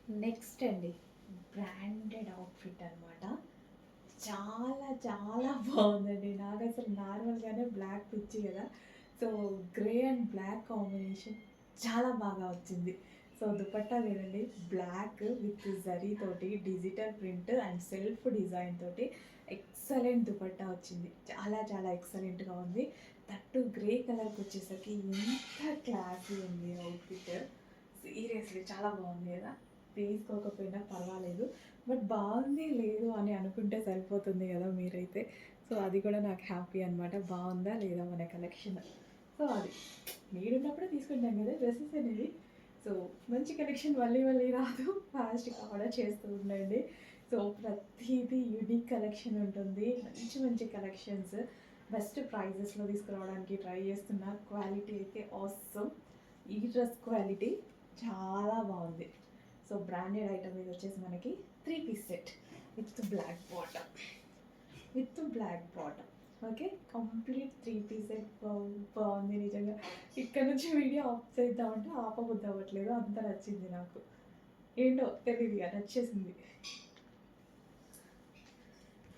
Next అండి branded outfit అనమాట. చాలా చాలా బావుందండి. నాకసలు నార్మల్‌గానే బ్లాక్ పిచ్చి గదా! So, grey and black combination చాలా బాగా వచ్చింది. సో, దుపట్టా చూడండి బ్లాక్ విత్ జరీ తోటి digital print and self design తోటి ఎక్సలెంట్ దుపట్టా వచ్చింది. చాలా చాలా ఎక్సలెంట్‌గా ఉంది. దట్టు గ్రే కలర్‌కొచ్చేసరికి ఎంత క్లాసీ ఉంది అవుట్‌ఫిట్. సీరియస్‌లీ చాలా బావుంది గదా! వేసుకోకపోయినా పర్వాలేదు. బట్ బావుంది, లేదు అని అనుకుంటే సరిపోతుంది గదా మీరైతే. సో, అది కూడా నాకు హ్యాపీ అనమాట. బావుందా? లేదా? మన కలెక్షన్. సో, అది. నీడున్నప్పుడే తీసుకుంటాం గదా డ్రెసెస్ అనేవి. సో, మంచి కలెక్షన్ మళ్ళీ మళ్ళీ రాదు. ఫాస్ట్‌గా ఆర్డర్ చేస్తూ ఉండండి. సో, ప్రతీది యూనిక్ కలెక్షన్ ఉంటుంది. మంచి మంచి కలెక్షన్స్ బెస్ట్ ప్రైజెస్‌లో తీసుకురావడానికి ట్రై చేస్తున్నా. క్వాలిటీ అయితే ఆసమ్. ఈ డ్రెస్ క్వాలిటీ చాలా బావుంది. సో, బ్రాండెడ్ ఐటెమ్ ఇదొచ్చేసి మనకి 3 piece set with black bottom. With black bottom. Okay. Complete 3 piece set బావుంది నిజంగా. ఇక్కడ నుంచి వీడియో ఆఫ్ చేద్దామంటే ఆపబుద్ధి అవ్వట్లేదు. అంత నచ్చింది నాకు. ఏంటో తెలీదిగ నచ్చేసింది.